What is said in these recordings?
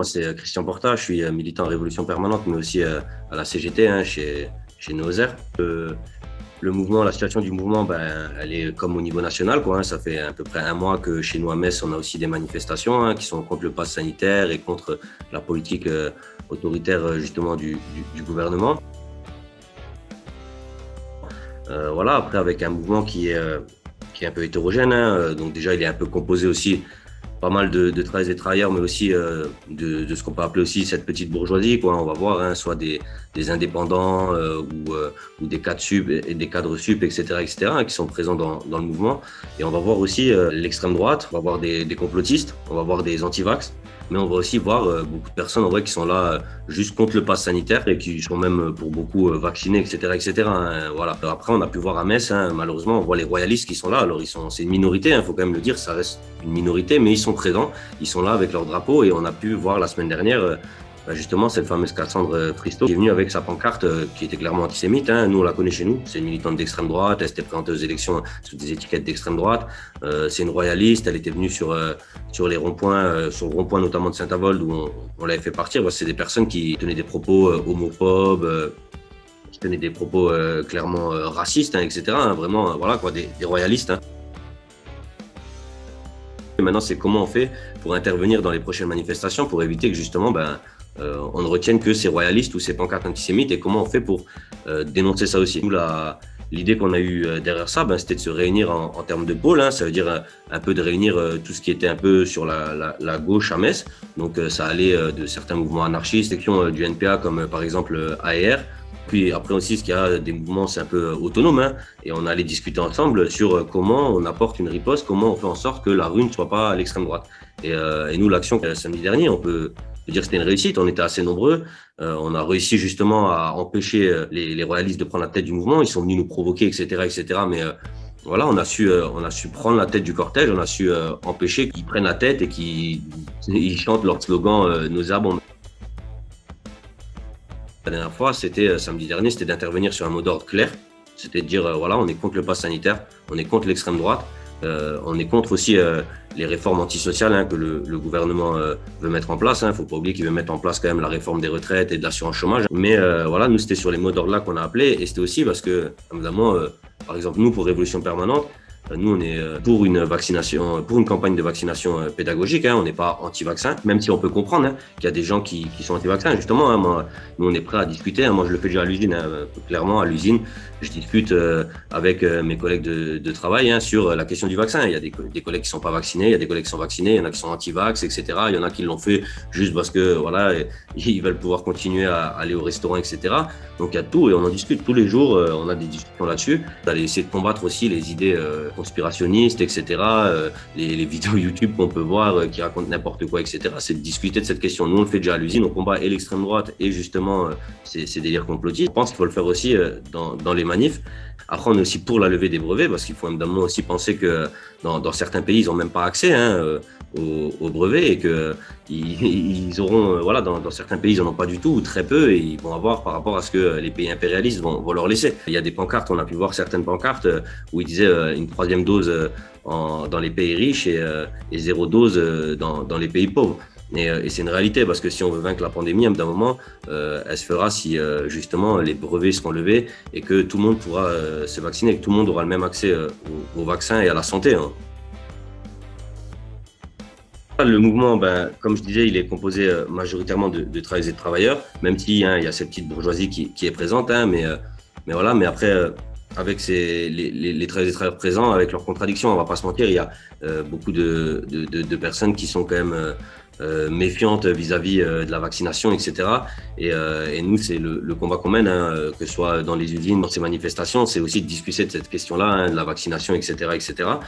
Moi, c'est Christian Porta, je suis militant Révolution Permanente, mais aussi à la CGT, chez Noser. Le mouvement, la situation du mouvement, elle est comme au niveau national, quoi. Ça fait à peu près un mois que chez nous à Metz, on a aussi des manifestations qui sont contre le pass sanitaire et contre la politique autoritaire justement du gouvernement. Voilà, après avec un mouvement qui est un peu hétérogène. Donc déjà, il est un peu composé aussi pas mal de travailleurs et travailleurs, mais aussi de ce qu'on peut appeler aussi cette petite bourgeoisie, quoi. On va voir, soit des indépendants ou des cadres sup et des cadres sup, etc., qui sont présents dans le mouvement. Et on va voir aussi l'extrême droite, on va voir des complotistes, on va voir des antivax, mais on va aussi voir beaucoup de personnes en vrai qui sont là juste contre le pass sanitaire et qui sont même pour beaucoup vaccinés, etc., voilà. Alors après, on a pu voir à Metz, malheureusement, on voit les royalistes qui sont là. Alors c'est une minorité, faut quand même le dire, ça reste une minorité, mais ils sont présents, ils sont là avec leur drapeau et on a pu voir la semaine dernière justement cette fameuse Cassandre Fristo qui est venue avec sa pancarte qui était clairement antisémite. Nous, on la connaît chez nous, c'est une militante d'extrême droite, elle s'était présentée aux élections sous des étiquettes d'extrême droite. C'est une royaliste, elle était venue sur les ronds-points, sur le rond-point notamment de Saint-Avold où on l'avait fait partir. C'est des personnes qui tenaient des propos homophobes, qui tenaient des propos clairement racistes, etc. Vraiment, voilà quoi, des royalistes. Et maintenant, c'est comment on fait pour intervenir dans les prochaines manifestations pour éviter que justement, on ne retienne que ces royalistes ou ces pancartes antisémites, et comment on fait pour dénoncer ça aussi. Nous, l'idée qu'on a eue derrière ça, c'était de se réunir en termes de pôle. Ça veut dire un peu de réunir tout ce qui était un peu sur la gauche à Metz. Donc ça allait de certains mouvements anarchistes, sections du NPA comme par exemple AER. Puis après aussi, ce qu'il y a des mouvements, c'est un peu autonome, et on allait discuter ensemble sur comment on apporte une riposte, comment on fait en sorte que la rue ne soit pas à l'extrême droite. Et nous, l'action samedi dernier, on peut dire que c'était une réussite, on était assez nombreux, on a réussi justement à empêcher les royalistes de prendre la tête du mouvement, ils sont venus nous provoquer, etc., mais voilà, on a su prendre la tête du cortège, on a su empêcher qu'ils prennent la tête et qu'ils chantent leur slogan nauséabond. La dernière fois, c'était samedi dernier, c'était d'intervenir sur un mot d'ordre clair, c'était de dire voilà, on est contre le pass sanitaire, on est contre l'extrême droite, on est contre aussi les réformes antisociales que le gouvernement veut mettre en place. Il ne faut pas oublier qu'il veut mettre en place quand même la réforme des retraites et de l'assurance chômage. Mais voilà, nous, c'était sur les mots d'ordre là qu'on a appelé, et c'était aussi parce que, évidemment, par exemple, nous, pour Révolution Permanente, nous, on est pour une vaccination, pour une campagne de vaccination pédagogique. On n'est pas anti-vaccin, même si on peut comprendre qu'il y a des gens qui sont anti-vaccins. Justement, nous, on est prêt à discuter. Moi, je le fais déjà à l'usine, clairement, à l'usine. Je discute avec mes collègues de travail sur la question du vaccin. Il y a des collègues qui ne sont pas vaccinés, il y a des collègues qui sont vaccinés, il y en a qui sont anti-vax, etc. Il y en a qui l'ont fait juste parce que, voilà, ils veulent pouvoir continuer à aller au restaurant, etc. Donc, il y a tout et on en discute tous les jours. On a des discussions là-dessus. On va essayer de combattre aussi les idées conspirationnistes, etc. Les vidéos YouTube qu'on peut voir qui racontent n'importe quoi, etc. C'est de discuter de cette question. Nous, on le fait déjà à l'usine. On combat et l'extrême droite et justement ces délires complotistes. Je pense qu'il faut le faire aussi dans les manifs. Après, on est aussi pour la levée des brevets parce qu'il faut évidemment aussi penser que dans certains pays, ils n'ont même pas accès aux brevets et qu'ils auront, voilà, dans certains pays, ils n'en ont pas du tout ou très peu et ils vont avoir par rapport à ce que les pays impérialistes vont leur laisser. Il y a des pancartes, on a pu voir certaines pancartes où ils disaient une troisième dose dans les pays riches et zéro dose dans les pays pauvres. Et c'est une réalité parce que si on veut vaincre la pandémie, à un moment, elle se fera si justement les brevets seront levés et que tout le monde pourra se vacciner, que tout le monde aura le même accès au vaccin et à la santé. Le mouvement, comme je disais, il est composé majoritairement de travailleurs et de travailleurs, même s'il y a cette petite bourgeoisie qui est présente, mais voilà, mais après, avec les travailleurs et travailleurs présents, avec leurs contradictions, on ne va pas se mentir, il y a beaucoup de personnes qui sont quand même méfiantes vis-à-vis de la vaccination, etc. Et nous, c'est le combat qu'on mène, que ce soit dans les usines, dans ces manifestations, c'est aussi de discuter de cette question-là, de la vaccination, etc.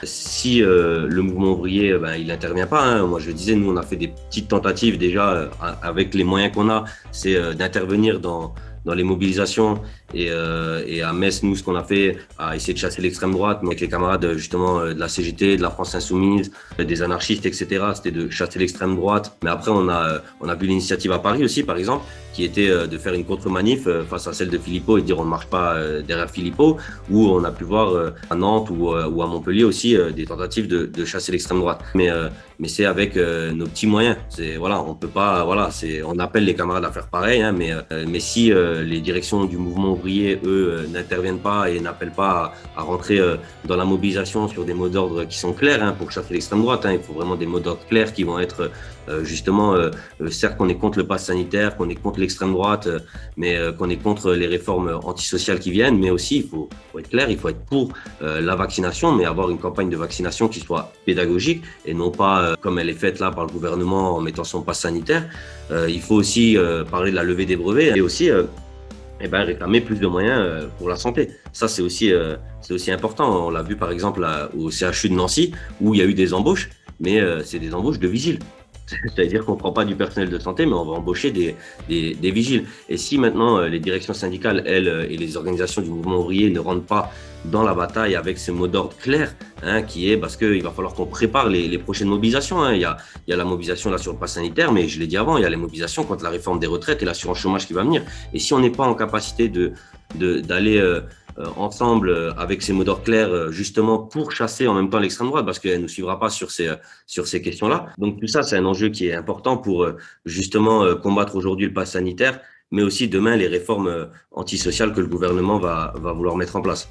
Si le mouvement ouvrier, il n'intervient pas, moi je disais, nous on a fait des petites tentatives déjà avec les moyens qu'on a, c'est d'intervenir dans les mobilisations Et à Metz, nous, ce qu'on a fait, à essayer de chasser l'extrême droite, mais avec les camarades justement de la CGT, de la France Insoumise, des anarchistes, etc. C'était de chasser l'extrême droite. Mais après, on a vu l'initiative à Paris aussi, par exemple, qui était de faire une contre-manif face à celle de Philippot et de dire on ne marche pas derrière Philippot, où on a pu voir à Nantes ou à Montpellier aussi des tentatives de chasser l'extrême droite. Mais c'est avec nos petits moyens. C'est voilà, on peut pas, voilà, on appelle les camarades à faire pareil, hein, mais si les directions du mouvement ouvrier, eux, n'interviennent pas et n'appellent pas à rentrer dans la mobilisation sur des mots d'ordre qui sont clairs, hein, pour chasser l'extrême droite, hein, il faut vraiment des mots d'ordre clairs qui vont être justement, certes qu'on est contre le pass sanitaire, qu'on est contre l'extrême droite, mais qu'on est contre les réformes antisociales qui viennent, mais aussi il faut être clair, il faut être pour la vaccination, mais avoir une campagne de vaccination qui soit pédagogique et non pas comme elle est faite là par le gouvernement en mettant son pass sanitaire. Il faut aussi parler de la levée des brevets et aussi réclamer plus de moyens pour la santé. Ça, c'est aussi important. On l'a vu par exemple au CHU de Nancy où il y a eu des embauches, mais c'est des embauches de vigiles. C'est-à-dire qu'on ne prend pas du personnel de santé, mais on va embaucher des vigiles. Et si maintenant les directions syndicales, elles, et les organisations du mouvement ouvrier ne rentrent pas dans la bataille avec ce mot d'ordre clair, hein, qui est parce qu'il va falloir qu'on prépare les prochaines mobilisations. Hein. Il y a la mobilisation là sur le pass sanitaire, mais je l'ai dit avant, il y a les mobilisations contre la réforme des retraites et l'assurance chômage qui va venir. Et si on n'est pas en capacité d'aller ensemble avec ces mots d'ordre clairs, justement pour chasser en même temps l'extrême droite, parce qu'elle ne nous suivra pas sur ces questions-là. Donc tout ça, c'est un enjeu qui est important pour justement combattre aujourd'hui le pass sanitaire, mais aussi demain les réformes antisociales que le gouvernement va vouloir mettre en place.